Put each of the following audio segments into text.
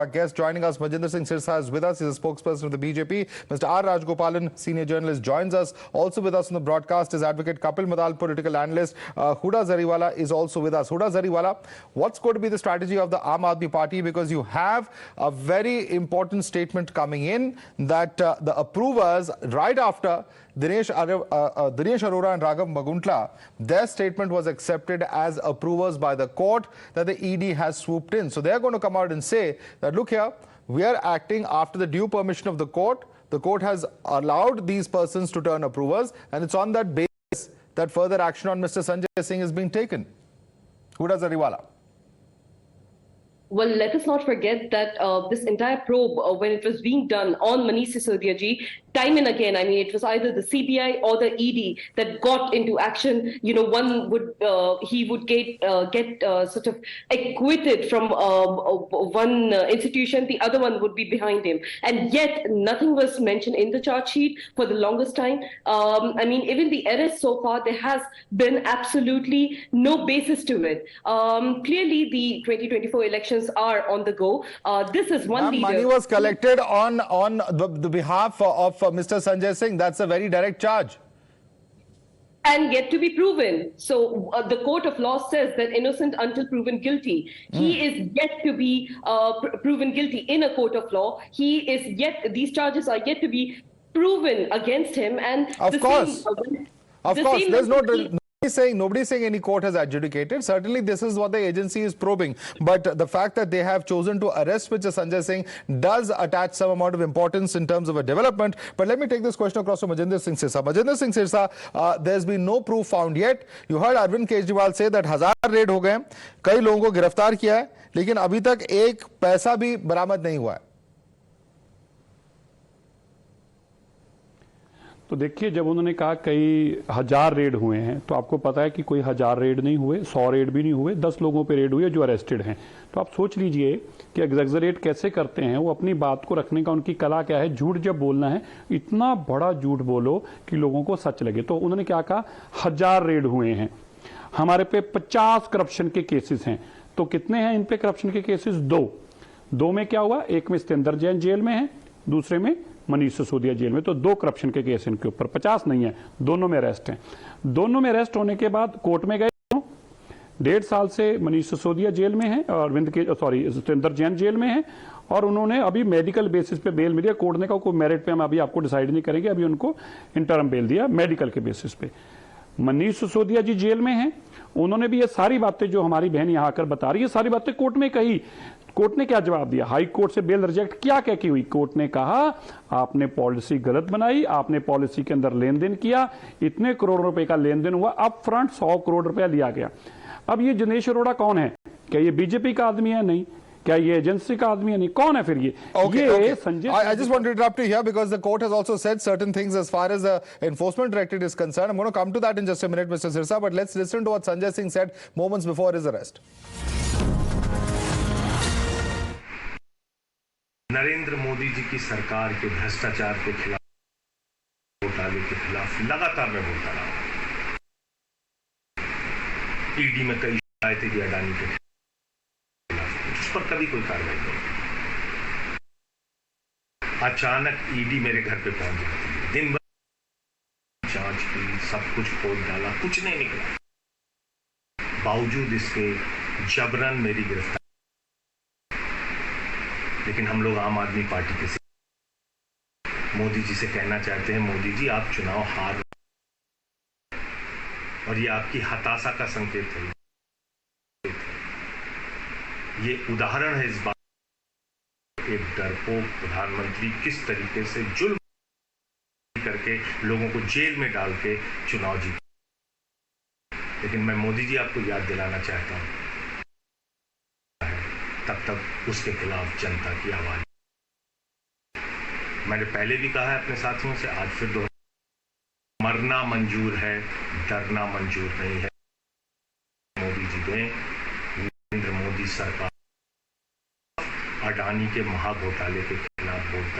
Our guest joining us, Majinder Singh Sirsa, is with us. He's a spokesperson of the BJP. Mr. R. Rajgopalan, senior journalist, joins us. Also with us on the broadcast is Advocate Kapil Madal, political analyst. Huda Zariwala is also with us. Huda Zariwala, what's going to be the strategy of the Aam Aadmi Party? Because you have a very important statement coming in that the approvers, right after Dinesh Arora and Raghav Maguntla, their statement was accepted as approvers by the court that the ED has swooped in. So they're going to come out and say that, look here, we are acting after the due permission of the court. The court has allowed these persons to turn approvers, and it's on that basis that further action on Mr. Sanjay Singh is being taken. Huda Zariwala. Well, let us not forget that this entire probe, when it was being done on Manish Sisodia ji, time and again, I mean, it was either the CBI or the ED that got into action. You know, one would he would get sort of acquitted from one institution, the other one would be behind him, and yet nothing was mentioned in the charge sheet for the longest time. I mean, even the arrest so far, there has been absolutely no basis to it. Clearly, the 2024 elections are on the go. This is one leader. Money was collected on the behalf of Mr. Sanjay Singh. That's a very direct charge. And yet to be proven. So the court of law says that innocent until proven guilty. He is yet to be proven guilty in a court of law. He is yet, these charges are yet to be proven against him. And of course, there's nobody saying any court has adjudicated. Certainly, this is what the agency is probing. But the fact that they have chosen to arrest Mr. Sanjay Singh does attach some amount of importance in terms of a development. But let me take this question across to Majinder Singh Sirsa. Majinder Singh Sirsa, there's been no proof found yet. You heard Arvind Kejriwal say that 1000 red हो गए, कई लोगों को गिरफ्तार किया है, लेकिन अभी तक एक पैसा भी बरामद नहीं हुआ है. तो देखिए, जब उन्होंने कहा कई हजार रेड हुए हैं, तो आपको पता है कि कोई 1000 रेड नहीं हुए, 100 रेड भी नहीं हुए, 10 लोगों पे रेड हुए जो अरेस्टेड हैं. तो आप सोच लीजिए कि एग्जैजरेट कैसे करते हैं वो, अपनी बात को रखने का उनकी कला क्या है. झूठ जब बोलना है, इतना बड़ा झूठ बोलो कि लोगों को सच लगे. तो उन्होंने क्या कहा, 1000 रेड हुए हैं, हमारे पे 50 करप्शन के केसेस हैं. तो कितने हैं इन पे करप्शन के केसेस? 2 में क्या हुआ, एक में सत्येंद्र जैन जेल में है, दूसरे में मनीष सिसोदिया जेल में. तो 2 करप्शन के केस इनके ऊपर, 50 नहीं है, दोनों में अरेस्ट हैं. दोनों में अरेस्ट होने के बाद कोर्ट में गए. 1.5 साल से मनीष सिसोदिया जेल में है और सत्येंद्र जैन जेल में है, और उन्होंने अभी मेडिकल बेसिस पे बेल मिली. कोर्ट ने कहा कोई मेरिट पे हम अभी आपको डिसाइड नहीं करेंगे, अभी उनको इंटरम बेल दिया मेडिकल के बेसिस पे. मनीष सिसोदिया जी जेल में हैं, उन्होंने भी ये सारी बातें जो हमारी बहन यहां आकर बता रही है, सारी बातें कोर्ट में कही. कोर्ट ने क्या जवाब दिया? हाई कोर्ट से बेल रिजेक्ट क्या कह के हुई? कोर्ट ने कहा आपने पॉलिसी गलत बनाई, आपने पॉलिसी के अंदर लेन देन किया, इतने करोड़ रुपए का लेन देन हुआ, अप फ्रंट 100 करोड़ रुपया लिया गया. अब ये दिनेश अरोड़ा कौन है? क्या ये बीजेपी का आदमी है? नहीं. क्या ये एजेंसी का आदमी है? नहीं. कौन है फिर ये? Sanjay, I just want to interrupt you here because the court has also said certain things as far as the enforcement directorate is concerned. I'm going to come to that in just a minute, Mr. Sirsa, but let's listen to what Sanjay Singh said moments before his arrest. Narendra Modi ji की सरकार के भ्रष्टाचार के खिलाफ, घोटाले के खिलाफ लगातार मैं बोलता रहा. ईडी में कई शिकायतें दी अडानी के खिलाफ, उस पर कभी कोई कार्रवाई नहीं. अचानक ईडी मेरे घर पे पहुंच जाती है, दिन भर जांच की, सब कुछ खोल डाला, कुछ नहीं निकला. बावजूद इसके जबरन मेरी गिरफ्तारी. लेकिन हम लोग आम आदमी पार्टी के मोदी जी से कहना चाहते हैं, मोदी जी आप चुनाव हार रहे हैं और ये आपकी हताशा का संकेत है. ये उदाहरण है इस बात, एक डरपोक प्रधानमंत्री किस तरीके से जुल्म करके लोगों को जेल में डाल के चुनाव जीते. लेकिन मैं मोदी जी आपको याद दिलाना चाहता हूं, तब तक उसके खिलाफ जनता की आवाज. मैंने पहले भी कहा है अपने साथियों से, आज फिर मरना मंजूर है, डरना मंजूर नहीं है. मोदी जी दें, नरेंद्र मोदी सरकार अडानी के महाघोटाले के खिलाफ बोलता.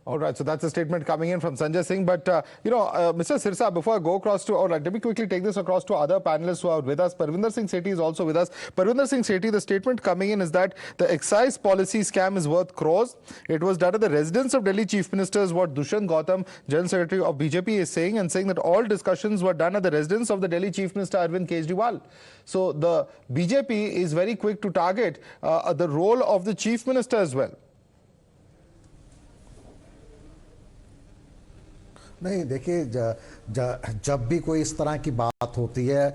All right, so that's a statement coming in from Sanjay Singh. But, Mr. Sirsa, before I go across to, all right, let me quickly take this across to other panelists who are with us. Parvinder Singh Sethi is also with us. Parvinder Singh Sethi, the statement coming in is that the excise policy scam is worth crores. It was done at the residence of Delhi Chief Minister, is what Dushyant Gautam, General Secretary of BJP, is saying, and saying that all discussions were done at the residence of the Delhi Chief Minister, Arvind Kejriwal. So the BJP is very quick to target the role of the Chief Minister as well. नहीं देखिए, जब भी कोई इस तरह की बात होती है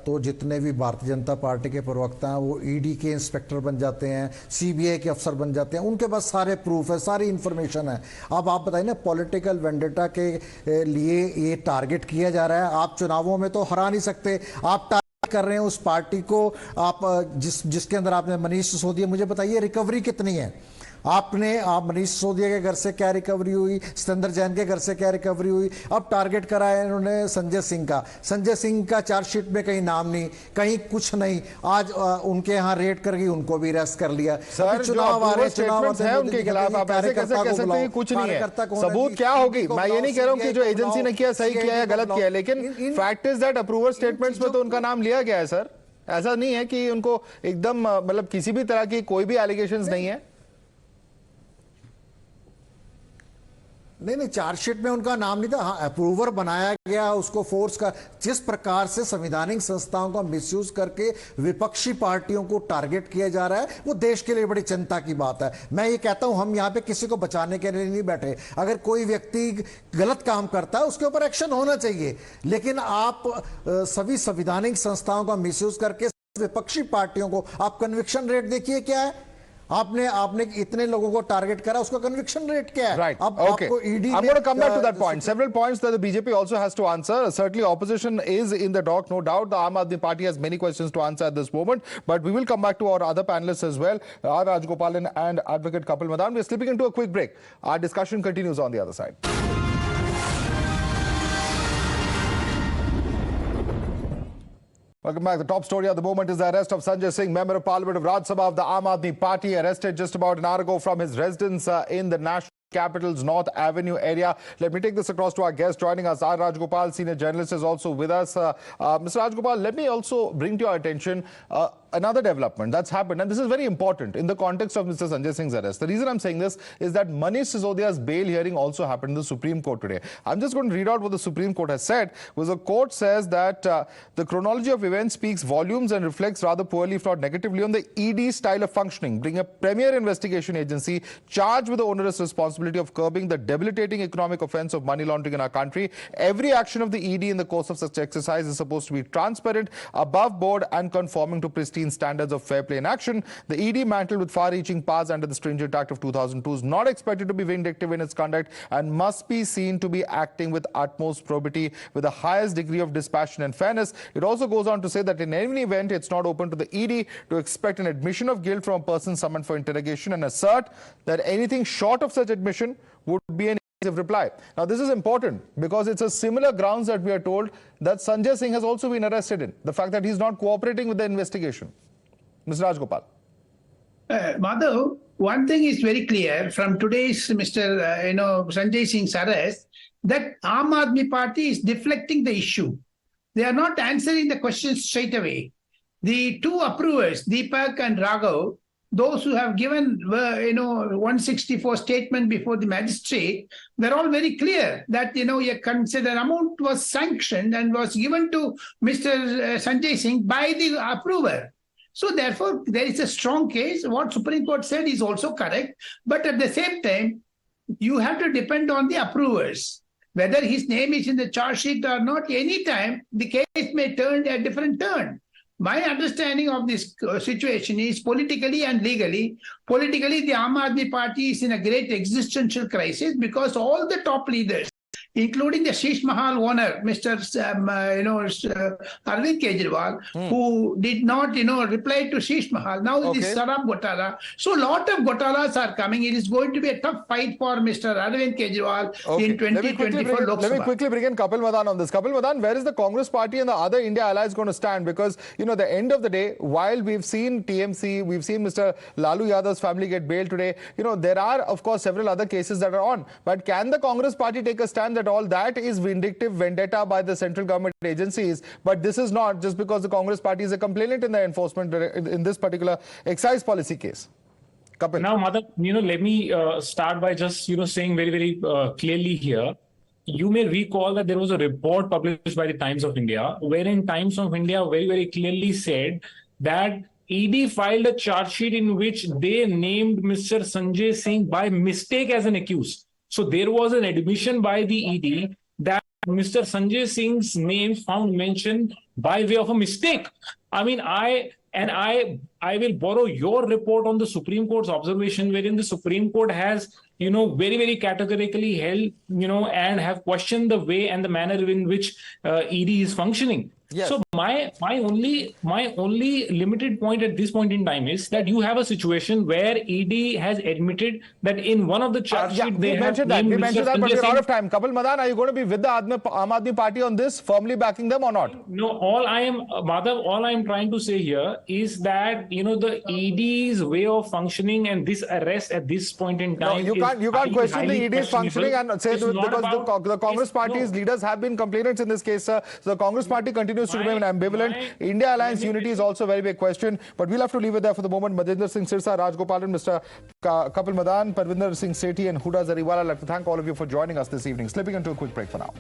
तो जितने भी भारतीय जनता पार्टी के प्रवक्ता हैं वो ईडी के इंस्पेक्टर बन जाते हैं, सीबीआई के अफसर बन जाते हैं, उनके पास सारे प्रूफ है, सारी इंफॉर्मेशन है। अब आप बताइए ना, पॉलिटिकल वेंडेटा के लिए ये टारगेट किया जा रहा है। आप चुनावों में तो हरा नहीं सकते, आप टारगेट कर रहे हैं उस पार्टी को, आप जिसके अंदर आपने मनीष सिसोदिया, मुझे बताइए रिकवरी कितनी है? आप मनीष सिसोदिया के घर से क्या रिकवरी हुई, सत्येंद्र जैन के घर से क्या रिकवरी हुई? अब टारगेट करा है इन्होंने संजय सिंह का चार्जशीट में कहीं नाम नहीं, कहीं कुछ नहीं। आज उनके यहाँ रेड करके उनको भी अरेस्ट कर लिया। सर, चुनाव आ रहे, चुनाव है उनके खिलाफ, आप ऐसे कैसे कह सकते हैं कुछ नहीं है? सबूत क्या होगी? मैं ये नहीं कह रहा हूँ कि जो एजेंसी ने किया सही किया या गलत किया, लेकिन fact is that approval statements में तो उनका नाम लिया गया है। सर, ऐसा नहीं है कि उनको एकदम मतलब किसी भी तरह की कोई भी एलिगेशंस नहीं है। नहीं, चार्जशीट में उनका नाम नहीं था। हाँ, अप्रूवर बनाया गया, उसको फोर्स का, जिस प्रकार से संवैधानिक संस्थाओं का मिसयूज करके विपक्षी पार्टियों को टारगेट किया जा रहा है, वो देश के लिए बड़ी चिंता की बात है। मैं ये कहता हूं, हम यहाँ पे किसी को बचाने के लिए नहीं बैठे। अगर कोई व्यक्ति गलत काम करता है उसके ऊपर एक्शन होना चाहिए, लेकिन आप सभी संवैधानिक संस्थाओं का मिसयूज करके विपक्षी पार्टियों को, आप कन्विक्शन रेट देखिए क्या है। आपने इतने लोगों को टारगेट करा, उसका कन्विक्शन रेट क्या है? Right. अब Okay. आपको ED, I'm going to come back to that point. Several points that the BJP also has to answer. Certainly, opposition is in the dock, no doubt. The Aam Aadmi Party has many questions to answer at this moment. But we will come back to our other panelists as well, R. Rajgopalan and Advocate Kapil Madan. We're slipping into a quick break. Our discussion continues on the other side. Welcome back. The top story at the moment is the arrest of Sanjay Singh, Member of Parliament of Rajya Sabha of the Aam Aadmi Party, arrested just about an hour ago from his residence in the national capital's North Avenue area. Let me take this across to our guest joining us. R. Rajgopal, senior journalist, is also with us. Mr. Rajgopal, let me also bring to your attention another development that's happened, and this is very important in the context of Mr. Sanjay Singh's arrest. The reason I'm saying this is that Manish Sisodia's bail hearing also happened in the Supreme Court today. I'm just going to read out what the Supreme Court has said, because the court says that the chronology of events speaks volumes and reflects rather poorly, if not negatively, on the ED style of functioning, being a premier investigation agency charged with the onerous responsibility of curbing the debilitating economic offense of money laundering in our country. Every action of the ED in the course of such exercise is supposed to be transparent, above board, and conforming to pristine standards of fair play in action. The ED, mantled with far-reaching powers under the Stringent Act of 2002, is not expected to be vindictive in its conduct and must be seen to be acting with utmost probity, with the highest degree of dispassion and fairness. It also goes on to say that in any event, it's not open to the ED to expect an admission of guilt from a person summoned for interrogation, and assert that anything short of such admission would be an evasive reply. Now, this is important because it's a similar grounds that we are told that Sanjay Singh has also been arrested in. The fact that he's not cooperating with the investigation. Mr. Rajgopal. Madhav, one thing is very clear from today's Sanjay Singh's arrest, that Aam Aadmi Party is deflecting the issue. They are not answering the questions straight away. The two approvers, Deepak and Raghav, those who have given 164 statement before the magistrate, they're all very clear that a considered amount was sanctioned and was given to Mr. Sanjay Singh by the approver. So therefore, there is a strong case. What Supreme Court said is also correct. But at the same time, you have to depend on the approvers. Whether his name is in the charge sheet or not, any time the case may turn a different turn. My understanding of this situation is politically and legally. Politically, the Aam Aadmi Party is in a great existential crisis because all the top leaders including the Sheesh Mahal owner, Mr. Arvind Kejriwal, who did not, reply to Sheesh Mahal. Now this Sarab Gotala. So a lot of Gotalas are coming. It is going to be a tough fight for Mr. Arvind Kejriwal in 2024 Lok Let me Sabha. quickly bring in Kapil Madan on this. Kapil Madan, where is the Congress party and the other India allies going to stand? Because, the end of the day, while we've seen TMC, we've seen Mr. Lalu Yadav's family get bailed today, there are, of course, several other cases that are on. But can the Congress party take a stand that all that is vindictive vendetta by the central government agencies, but this is not just because the Congress party is a complainant in the enforcement in this particular excise policy case? Kapil. Now, Madhav, let me start by just, saying very, very clearly here. You may recall that there was a report published by the Times of India, wherein Times of India very, very clearly said that ED filed a charge sheet in which they named Mr. Sanjay Singh by mistake as an accused. So there was an admission by the ED that Mr. Sanjay Singh's name found mentioned by way of a mistake. I mean, I will borrow your report on the Supreme Court's observation, wherein the Supreme Court has, very, very categorically held, and have questioned the way and the manner in which ED is functioning. Yes. So my only limited point at this point in time is that you have a situation where ED has admitted that in one of the charge sheets we mentioned that, but we're out of time. Kapil Madan, are you going to be with the Aam Aadmi Party on this, firmly backing them or not? No, all I am trying to say here is that, the ED's way of functioning and this arrest at this point in time. No, you can't question the ED's functioning and say that because the Congress party's leaders have been complainants in this case, sir. So the Congress party continues to remain ambivalent. India Alliance unity is also a very big question, but we'll have to leave it there for the moment. Madhinder Singh Sirsa, Raj Gopalan, Mr. Kapil Madan, Parvinder Singh Sethi and Huda Zariwala, I'd like to thank all of you for joining us this evening. Slipping into a quick break for now.